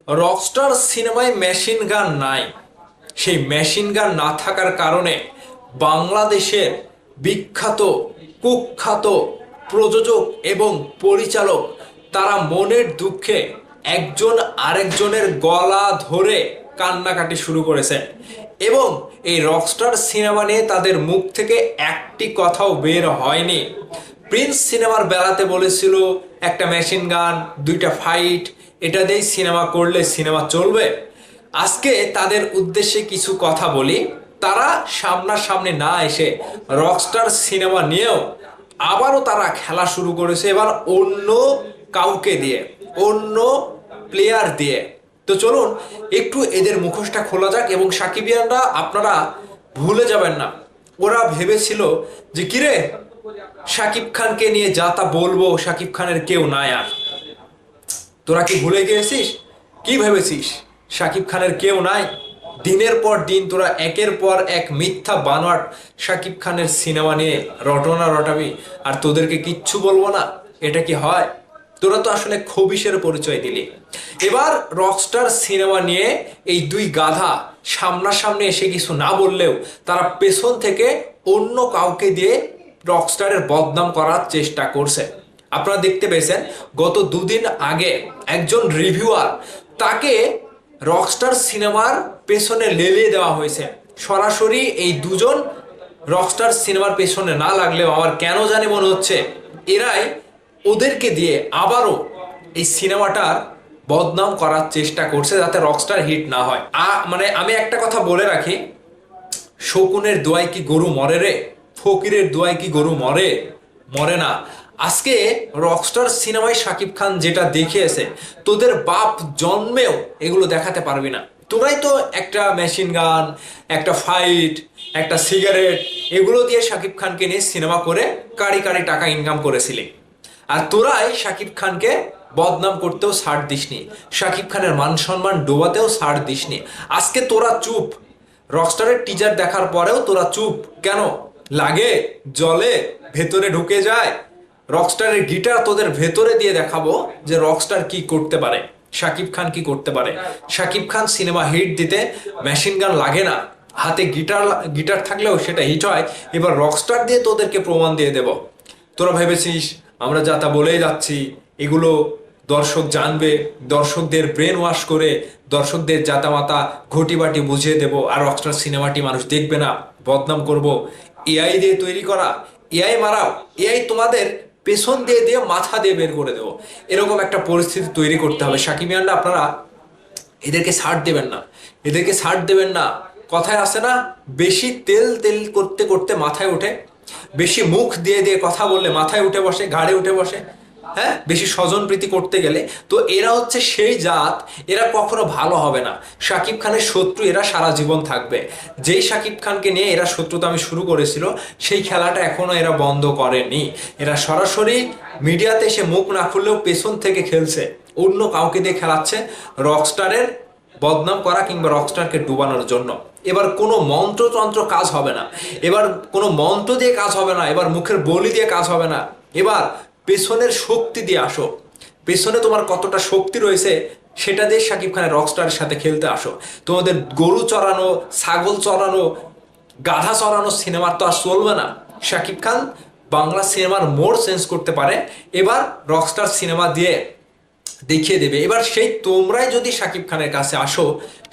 Rockstar সিনেমায় machine gun নাই। সেই মেশিন গান না থাকার কারণে বাংলাদেশের বিখ্যাত কুখ্যাত প্রযোজক এবং পরিচালক তারা মনের দুঃখে একজন আরেকজনের গলা ধরে কান্নাকাটি শুরু করেছে। এবং এই রকস্টার সিনেমা নিয়ে তাদের মুখ থেকে একটি কথাও বের হয়নি। প্রিন্স সিনেমার বেলাতে বলেছিল একটা মেশিন গান, দুইটা ফাইট, এটা দিয়েই সিনেমা করলে সিনেমা চলবে। আজকে তাদের উদ্দেশ্যে কিছু কথা বলি। তারা সামনাসামনি না এসে রকস্টার সিনেমা নিয়েও আবারও তারা খেলা শুরু করেছে, এবার অন্য কাউকে দিয়ে, অন্য প্লেয়ার দিয়ে। তো চলুন একটু এদের মুখোশটা খোলা যাক। এবং সাকিবিয়ানরা আপনারা ভুলে যাবেন না, ওরা ভেবেছিল যে কিরে শাকিব খানকে নিয়ে যা তা বলবো, শাকিব খানের কেউ নাই আর। তোরা কি ভুলে গিয়েছিস? কি ভেবেছিস শাকিব খানের কেউ নাই? দিনের পর দিন তোরা একের পর এক মিথ্যা বানোয়াট শাকিব খানের সিনেমা নিয়ে রটনা রটাবি, আর তোদেরকে কিচ্ছু বলবো না, এটা কি হয়? তোরা তো আসলে খবিশের পরিচয় দিলি। এবার রকস্টার সিনেমা নিয়ে এই দুই গাধা সামনাসামনি এসে কিছু না বললেও তারা পেছন থেকে অন্য কাউকে দিয়ে রকস্টারের বদনাম করার চেষ্টা করছে। আপনারা দেখতে পেয়েছেন গত দুদিন আগে একজন রিভিউয়ার, তাকে রকস্টার সিনেমার পেছনে লেলিয়ে দেওয়া হয়েছে। সরাসরি এই দুজন রকস্টার সিনেমার পেছনে না লাগলেও আমার কেন জানি মনে হচ্ছে এরাই ওদেরকে দিয়ে আবারও এই সিনেমাটার বদনাম করার চেষ্টা করছে যাতে রকস্টার হিট না হয়। মানে আমি একটা কথা বলে রাখি, শকুনের দোয়ায় কি গরু মরে রে? ফকিরের দোয়ায় কি গরু মরে? মরে না। আজকে রকস্টার সিনেমায় শাকিব খান যেটা দেখিয়েছে, তোদের বাপ জন্মেও এগুলো দেখাতে পারবি না। তোরাই তো একটা মেশিন গান, একটা ফাইট, একটা সিগারেট, এগুলো দিয়ে শাকিব খানকে নিয়ে সিনেমা করে কাড়ি কাড়ি টাকা ইনকাম করেছিলি। আর তোরাই শাকিব খানকে বদনাম করতেও ছাড় দিসনি, শাকিব খানের মান সম্মান ডোবাতেও ছাড় দিসনি। আজকে তোরা চুপ। রকস্টারের টিজার দেখার পরেও তোরা চুপ কেন? লাগে, জলে, ভেতরে ঢুকে যায়। রকস্টারের গিটার তোদের ভেতরে দিয়ে দেখাবো যে রকস্টার কি করতে পারে, শাকিব খান কি করতে পারে। শাকিব খান সিনেমা হিট দিতে মেশিন গান লাগে না, হাতে গিটার গিটার থাকলেও সেটা হিট হয়। এবার রকস্টার দিয়ে তোদেরকে প্রমাণ দিয়ে দেব। তোরা ভেবেছিস আমরা যা তা বলেই যাচ্ছি, এগুলো দর্শক জানবে, দর্শকদের ব্রেন ওয়াশ করে দর্শকদের জাতামাতা ঘটিবাটি বুঝিয়ে দেব, আর রকস্টার সিনেমাটি মানুষ দেখবে না, বদনাম করব। এআই দিয়ে তৈরি করা, এআই মারাও, এআই তোমাদের পেছন দিয়ে দিয়ে মাথা দিয়ে বের করে দেবো, এরকম একটা পরিস্থিতি তৈরি করতে হবে। সাকিবিয়ানরা আপনারা এদেরকে ছাড় দেবেন না, এদেরকে ছাড় দেবেন না। কথায় আছে না, বেশি তেল তেল করতে করতে মাথায় ওঠে, বেশি মুখ দিয়ে দিয়ে কথা বললে মাথায় উঠে বসে, ঘাড়ে উঠে বসে। হ্যাঁ, বেশি স্বজনপ্রীতি করতে গেলে তো এরা হচ্ছে সেই জাত, এরা কখনো ভালো হবে না। শাকিব খানের শত্রু এরা সারা জীবন থাকবে। যেই শাকিব খানকে নিয়ে এরা শত্রুতা আমি শুরু করেছিল, সেই খেলাটা এখনো এরা বন্ধ করেনি। এরা সরাসরি মিডিয়াতে এসে মুখ না খুললেও পেছন থেকে খেলছে, অন্য কাউকে দিয়ে খেলাচ্ছে রকস্টারের বদনাম করা কিংবা রকস্টারকে ডুবানোর জন্য। এবার কোনো মন্ত্রতন্ত্র কাজ হবে না, এবার কোনো মন্ত্র দিয়ে কাজ হবে না, এবার মুখের বলি দিয়ে কাজ হবে না। এবার পেছনের শক্তি দিয়ে আসো, পেছনে তোমার কতটা শক্তি রয়েছে সেটা দিয়ে শাকিব খানের রকস্টারের সাথে খেলতে আসো। তোমাদের গরু চড়ানো, ছাগল চড়ানো, গাধা চড়ানো সিনেমার তো আর চলবে না। শাকিব খান বাংলা সিনেমার মোড় চেঞ্জ করতে পারে, এবার রকস্টার সিনেমা দিয়ে দেখিয়ে দেবে। এবার সেই তোমরাই যদি শাকিব খানের কাছে আসো,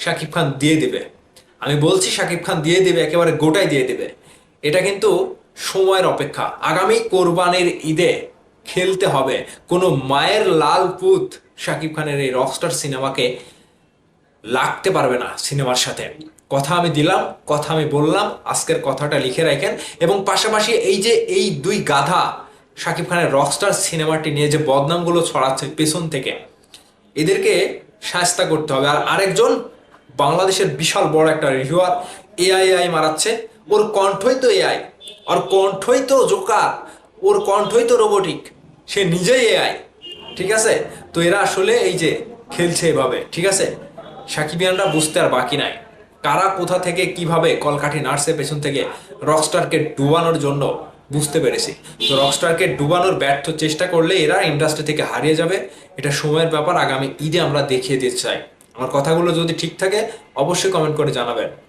শাকিব খান দিয়ে দেবে। আমি বলছি শাকিব খান দিয়ে দেবে, একেবারে গোটাই দিয়ে দেবে। এটা কিন্তু সময়ের অপেক্ষা। আগামী কোরবানির ঈদে খেলতে হবে। কোনো মায়ের লাল পুত শাকিব খানের এই রকস্টার সিনেমাকে লাগতে পারবে না সিনেমার সাথে। কথা আমি দিলাম, কথা আমি বললাম, আজকের কথাটা লিখে রাখেন। এবং পাশাপাশি এই যে এই দুই গাধা শাকিব খানের রকস্টার সিনেমাটি নিয়ে যে বদনামগুলো ছড়াচ্ছে পেছন থেকে, এদেরকে শায়েস্তা করতে হবে। আর আরেকজন বাংলাদেশের বিশাল বড় একটা রিভিউয়ার এআই মারাচ্ছে, ওর কণ্ঠই তো এআই, ওর কণ্ঠই তো জোকার, ওর কণ্ঠই তো রোবোটিক, সে নিজেই এআই। ঠিক আছে, তো এরা আসলে এই যে খেলছে এভাবে। ঠিক আছে, সাকিবিয়ানরা বুঝতে আর বাকি নাই কারা কোথা থেকে কিভাবে কলকাঠি নাড়ছে পেছন থেকে রকস্টারকে ডুবানোর জন্য। বুঝতে পেরেছি। তো রকস্টারকে ডুবানোর ব্যর্থ চেষ্টা করলে এরা ইন্ডাস্ট্রি থেকে হারিয়ে যাবে। এটা সময়ের ব্যাপার, আগামী ঈদে আমরা দেখিয়ে দিতে চাই আমার কথাগুলো যদি ঠিক থাকে অবশ্যই কমেন্ট করে জানাবেন।